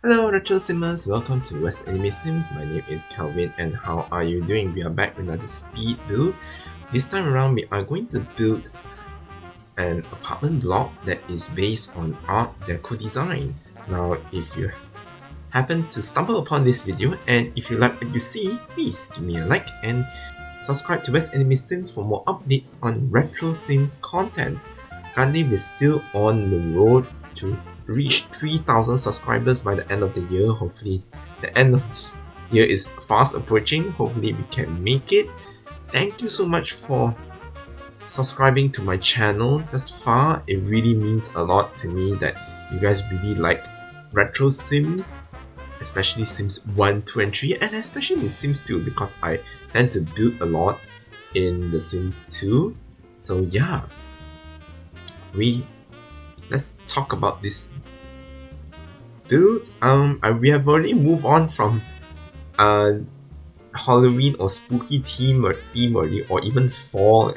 Hello Retro Simmers, welcome to West Anime Sims. My name is Calvin and how are you doing? We are back with another speed build. This time around we are going to build an apartment block that is based on Art Deco design. Now if you happen to stumble upon this video and if you like what you see, please give me a like and subscribe to West Anime Sims for more updates on Retro Sims content. Currently we're still on the road to reach 3,000 subscribers by the end of the year. Hopefully the end of the year is fast approaching. Hopefully we can make it. Thank you so much for subscribing to my channel thus far. It really means a lot to me that you guys really like Retro Sims, especially Sims 1, 2 and 3, and especially Sims 2 because I tend to build a lot in the Sims 2. So yeah, let's talk about this build. We have already moved on from Halloween or spooky theme already, or even fall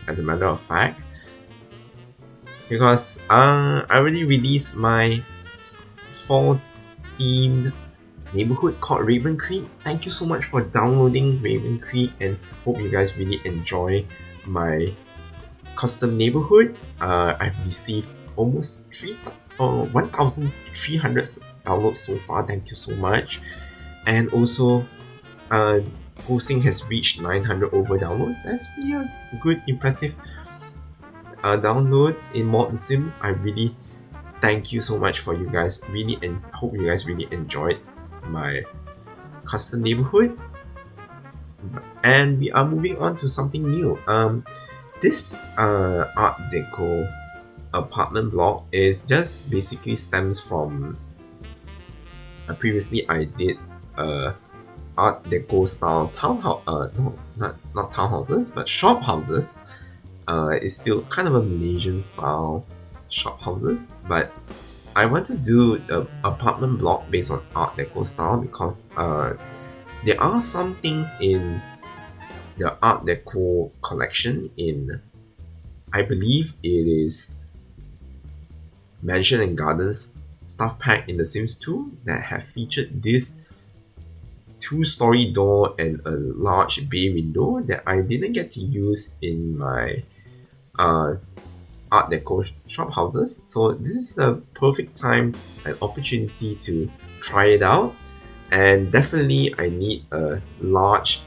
as a matter of fact, because I already released my fall themed neighborhood called Raven Creek. Thank you so much for downloading Raven Creek and hope you guys really enjoy my custom neighborhood. I've received almost 1,300 downloads so far. Thank you so much. And also posting has reached 900 over downloads. That's really a good, impressive downloads in Mod The Sims. I really thank you so much for you guys. Really, and hope you guys really enjoyed my custom neighborhood. And we are moving on to something new. This Art Deco apartment block is just basically stems from previously I did Art Deco style townhouse, no, not townhouses, but shop houses. It's still kind of a Malaysian style shop houses, but I want to do the apartment block based on Art Deco style because there are some things in the Art Deco collection in, I believe it is Mansion and Gardens stuff pack in The Sims 2 that have featured this 2-story door and a large bay window that I didn't get to use in my Art Deco shop houses. So this is a perfect time and opportunity to try it out, and definitely I need a large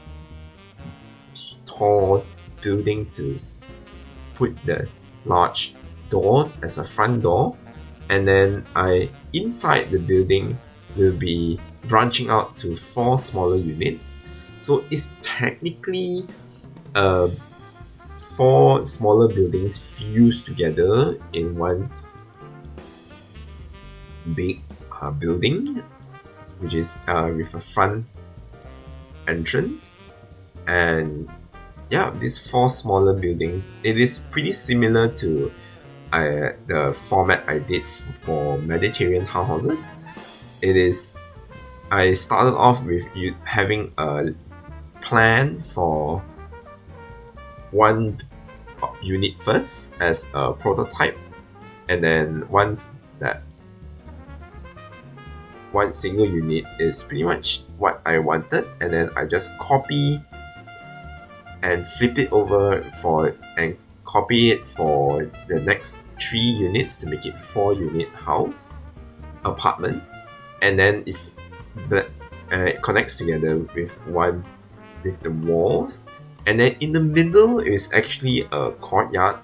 tall building to put the large door as a front door, and then inside the building will be branching out to 4 smaller units. So it's technically 4 smaller buildings fused together in one big building, which is with a front entrance. And yeah, these 4 smaller buildings, it is pretty similar to the format I did for Mediterranean townhouses. I started off with having a plan for one unit first as a prototype, and then once that one single unit is pretty much what I wanted, and then I just copy and flip it over and copy it for the next 3 units to make it 4 unit house apartment, and then if it connects together with the walls, and then in the middle is actually a courtyard.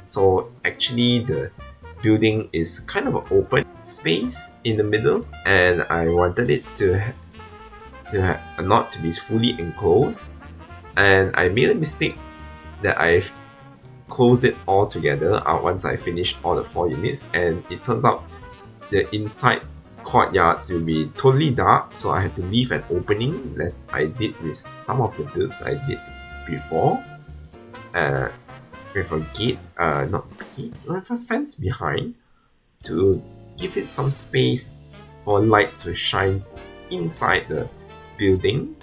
So actually the building is kind of an open space in the middle, and I wanted it not to be fully enclosed, and I made a mistake that I've closed it all together once I finished all the 4 units, and it turns out the inside courtyards will be totally dark, so I have to leave an opening as I did with some of the builds I did before, with a gate, with a fence behind to give it some space for light to shine inside the building.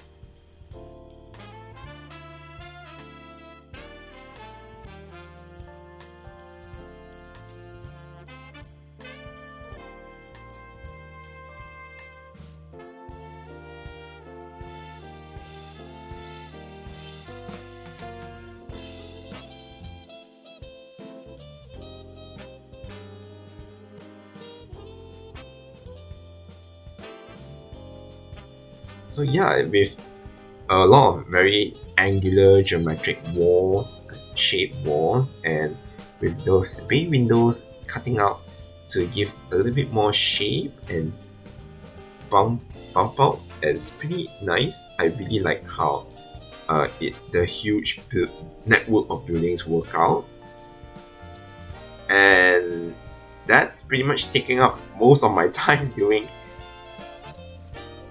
So yeah, with a lot of very angular geometric walls, shaped walls, and with those bay windows cutting out to give a little bit more shape and bump bump outs, it's pretty nice. I really like how the huge network of buildings work out, and that's pretty much taking up most of my time doing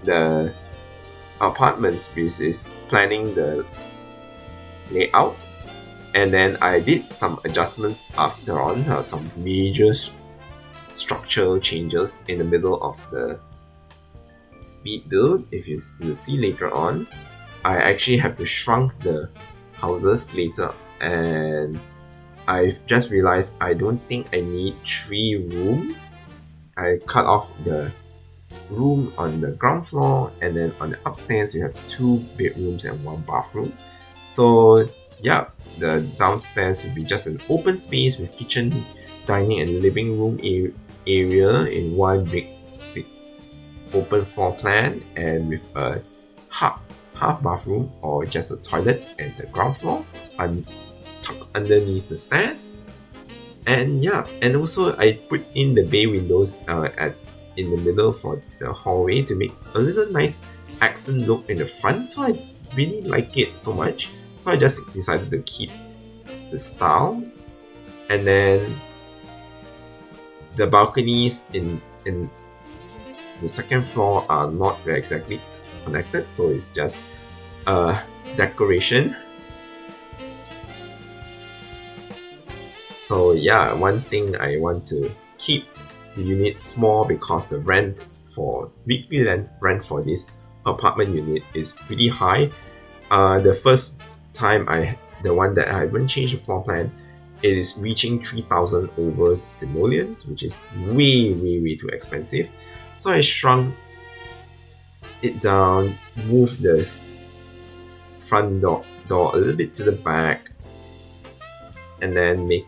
the apartments, which is planning the layout. And then I did some adjustments after on, some major structural changes in the middle of the speed build. If you see later on, I actually have to shrunk the houses later, and I've just realized I don't think I need 3 rooms. I cut off the room on the ground floor, and then on the upstairs you have 2 bedrooms and 1 bathroom. So yeah, the downstairs will be just an open space with kitchen, dining, and living room area in one big open floor plan, and with a half bathroom or just a toilet and the ground floor tucked underneath the stairs. And yeah, and also I put in the bay windows in the middle for the hallway to make a little nice accent look in the front. So I really like it so much. So I just decided to keep the style. And then the balconies in the second floor are not very exactly connected, so it's just a decoration. So yeah, one thing I want to keep the unit small because the weekly rent for this apartment unit is pretty high. The first time the one that I haven't changed the floor plan, it is reaching 3,000 over simoleons, which is way too expensive. So I shrunk it down, moved the front door a little bit to the back, and then make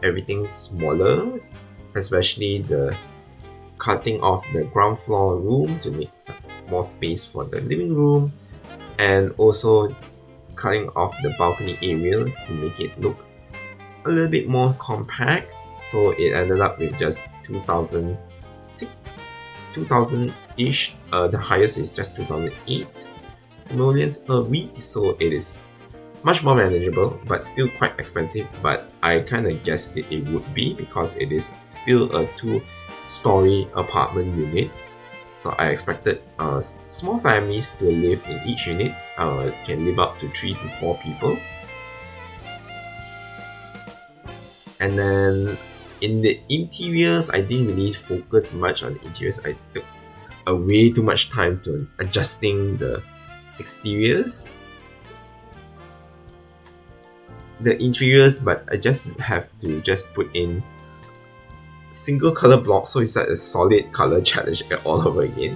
everything smaller, especially the cutting off the ground floor room to make more space for the living room, and also cutting off the balcony areas to make it look a little bit more compact. So it ended up with just 2000-ish. The highest is just 2008 simoleons a week, so it is much more manageable, but still quite expensive. But I kind of guessed it would be because it is still a 2-story apartment unit. So I expected small families to live in each unit, can live up to 3 to 4 people. And then in the interiors, I didn't really focus much on the interiors. I took way too much time to adjusting the exteriors. The interiors, but I just have to put in single color blocks, so it's like a solid color challenge all over again.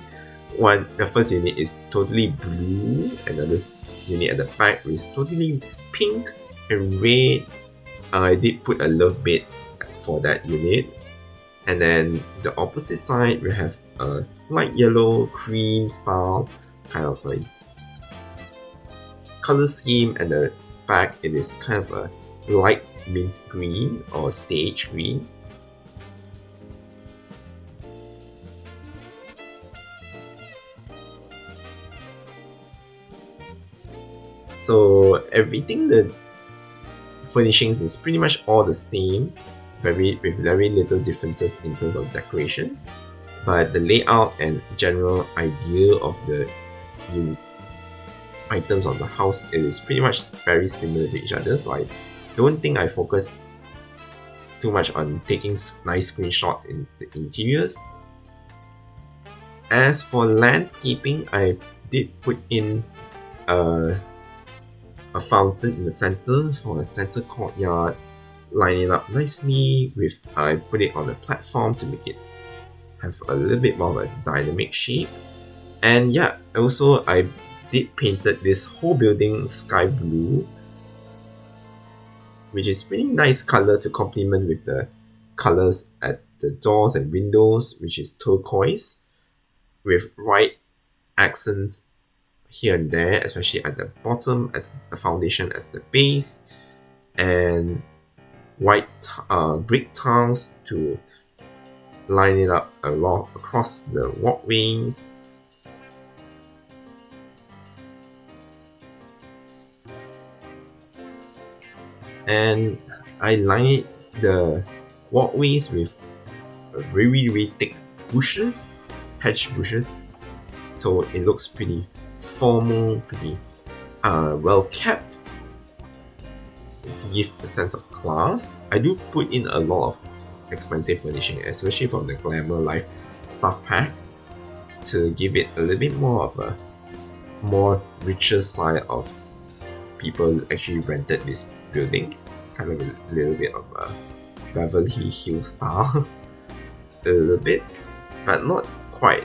The first unit is totally blue, another unit at the back is totally pink and red. I did put a love bed for that unit, and then the opposite side we have a light yellow cream style kind of a color scheme, and the back it is kind of a light mint green or sage green. So everything, the furnishings is pretty much all the same, with very little differences in terms of decoration, but the layout and general idea of the items of the house is pretty much very similar to each other. So I don't think I focus too much on taking nice screenshots in the interiors. As for landscaping, I did put in a fountain in the center for a center courtyard, line it up nicely with, I put it on a platform to make it have a little bit more of a dynamic shape. And yeah, also I did painted this whole building sky blue, which is pretty nice color to complement with the colors at the doors and windows, which is turquoise with white accents here and there, especially at the bottom as the foundation as the base, and white brick tiles to line it up along across the walkways. And I line the walkways with really thick bushes, hedge bushes, so it looks pretty formal, pretty well kept to give a sense of class. I do put in a lot of expensive furnishing, especially from the Glamour Life Stuff Pack, to give it a little bit more of a more richer side of people actually rented this building, kind of a little bit of a Beverly Hills style, a little bit, but not quite.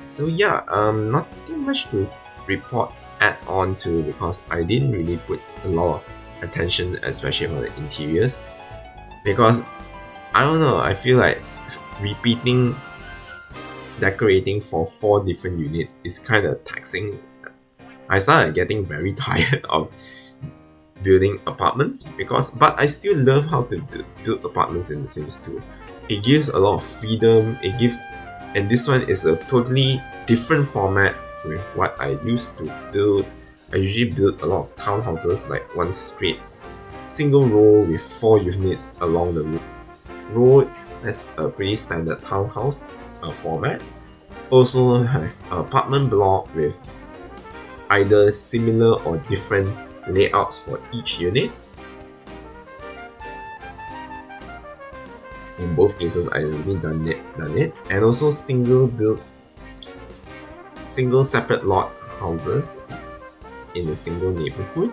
So yeah, nothing much to report add on to, because I didn't really put a lot of attention, especially for the interiors, because I don't know, I feel like repeating decorating for 4 different units is kind of taxing. I started getting very tired of building apartments, but I still love how to build apartments in The Sims 2. It gives a lot of freedom. And this one is a totally different format with what I used to build. I usually build a lot of townhouses, like one straight single row with 4 units along the road. That's a pretty standard townhouse format. Also have apartment block with either similar or different layouts for each unit. In both cases, I already done it, and also single separate lot houses in a single neighborhood.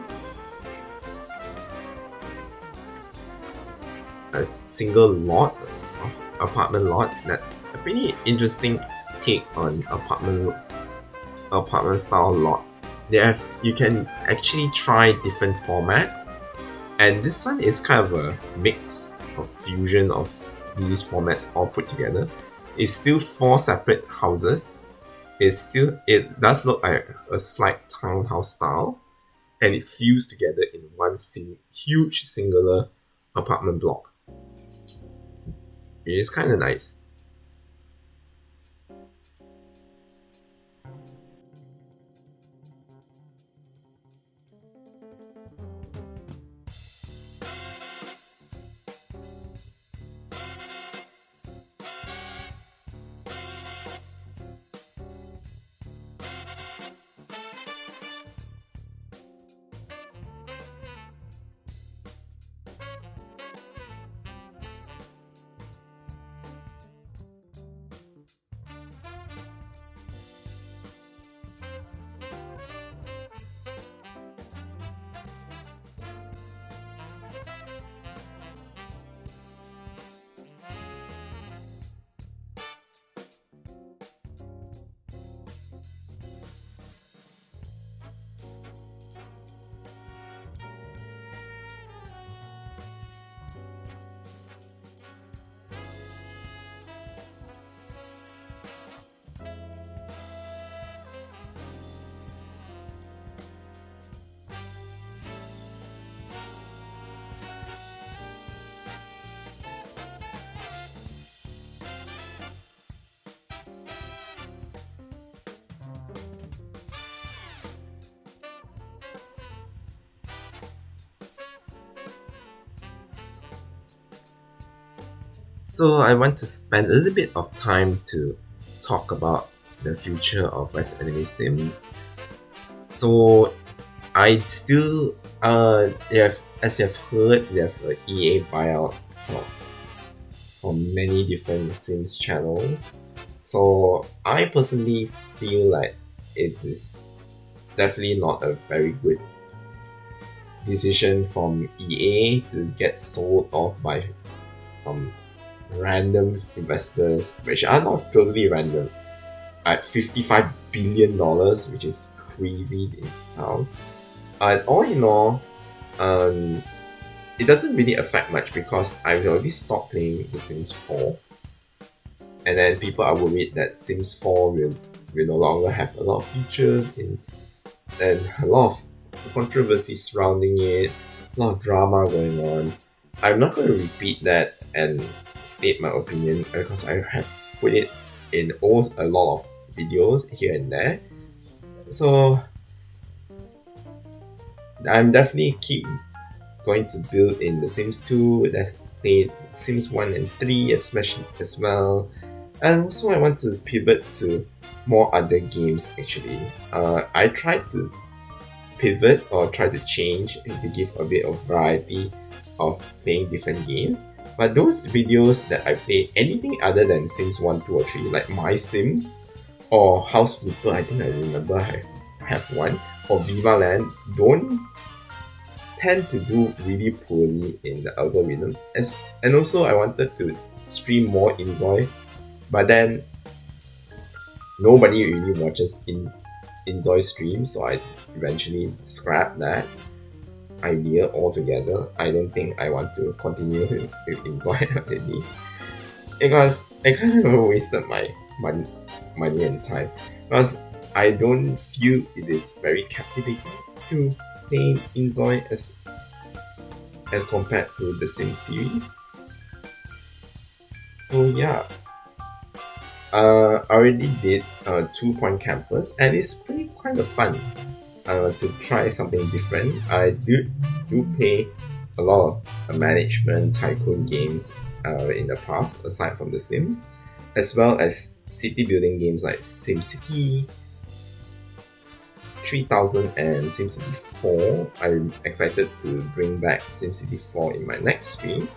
A single lot of apartment lot. That's a pretty interesting take on apartment style lots. You can actually try different formats, and this one is kind of a mix of fusion of these formats all put together. It's still 4 separate houses. It does look like a slight townhouse style, and it fused together in one huge singular apartment block. It is kind of nice. So I want to spend a little bit of time to talk about the future of West Anime Sims. So I still as you have heard, we have an EA buyout from many different Sims channels. So I personally feel like it is definitely not a very good decision from EA to get sold off by some random investors, which are not totally random, at $55 billion, which is crazy in sounds. And all in all, it doesn't really affect much because I've already stopped playing The Sims 4. And then people are worried that Sims 4 will no longer have a lot of features and a lot of controversy surrounding it, a lot of drama going on. I'm not going to repeat that and state my opinion because I have put it in a lot of videos here and there. So I'm definitely keep going to build in The Sims 2. Let's play Sims 1 and 3 especially as well. And also I want to pivot to more other games actually. I tried to pivot or try to change and to give a bit of variety of playing different games. But those videos that I play anything other than Sims 1, 2 or 3, like My Sims or House Flipper, I think I remember I have one, or Viva Land, don't tend to do really poorly in the algorithm. And also I wanted to stream more Inzoi, but then nobody really watches Inzoi streams, so I eventually scrapped that idea altogether. I don't think I want to continue with Inzoi already because I kind of wasted my money and time, because I don't feel it is very captivating to play Inzoi as compared to the Sims series. So yeah, I already did 2 Point Campus, and it's pretty kind of fun to try something different. I do play a lot of management tycoon games in the past, aside from The Sims, as well as city building games like SimCity 3000 and SimCity 4. I'm excited to bring back SimCity 4 in my next stream.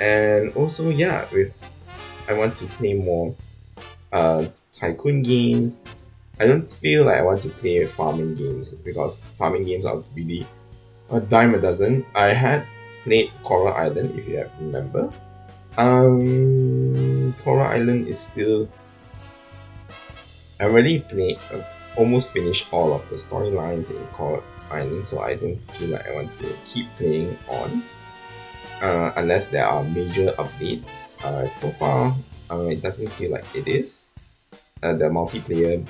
And also, yeah, with I want to play more tycoon games. I don't feel like I want to play farming games because farming games are really a dime a dozen. I had played Coral Island, if you have remember. Coral Island is still. I already played, almost finished all of the storylines in Coral Island, so I don't feel like I want to keep playing on unless there are major updates. So far, it doesn't feel like it is. The multiplayer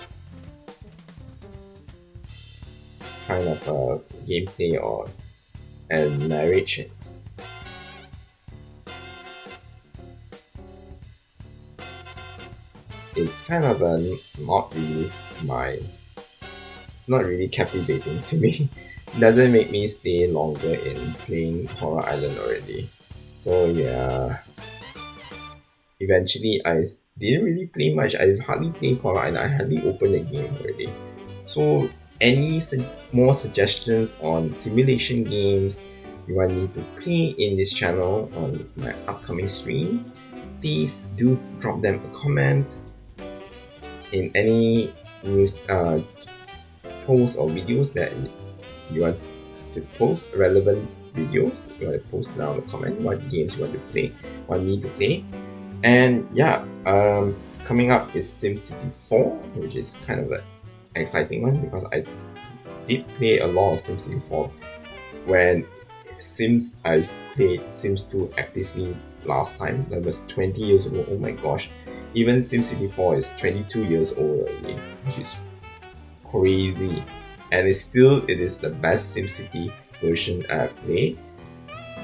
kind of gameplay or and marriage is kind of not really my not really captivating to me. Doesn't make me stay longer in playing Horror Island already. So yeah, eventually I didn't really play much. I hardly play Horror Island. I hardly opened the game already. So any more suggestions on simulation games you want me to play in this channel on my upcoming streams, please do drop them a comment in any news posts or videos that you want to post, relevant videos you want to post down in the comment what games you want me to play. And yeah, coming up is SimCity 4, which is kind of an exciting one because I did play a lot of SimCity 4 when I played Sims 2 actively last time. That was 20 years ago. Oh my gosh. Even SimCity 4 is 22 years old already, which is crazy. And it is the best SimCity version I've played.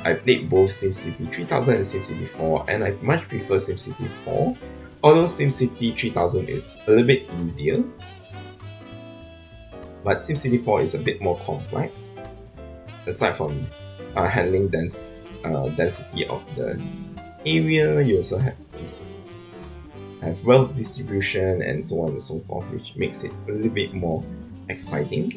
I played both SimCity 3000 and SimCity 4, and I much prefer SimCity 4. Although SimCity 3000 is a little bit easier, but SimCity 4 is a bit more complex. Aside from handling density of the area, you also have wealth distribution and so on and so forth, which makes it a little bit more exciting.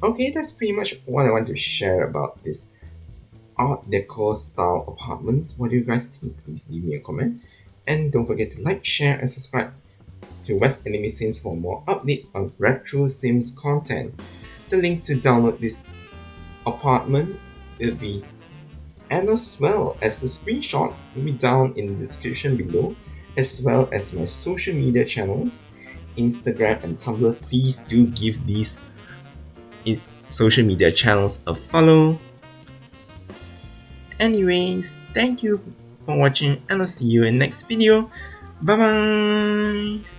Okay, that's pretty much what I want to share about this Art Deco style apartments. What do you guys think? Please leave me a comment. And don't forget to like, share, and subscribe to West Anime Sims for more updates on retro Sims content. The link to download this apartment will be, and as well as the screenshots will be down in the description below, as well as my social media channels, Instagram and Tumblr. Please do give these social media channels a follow. Anyways, thank you for watching and I'll see you in next video. Bye bye.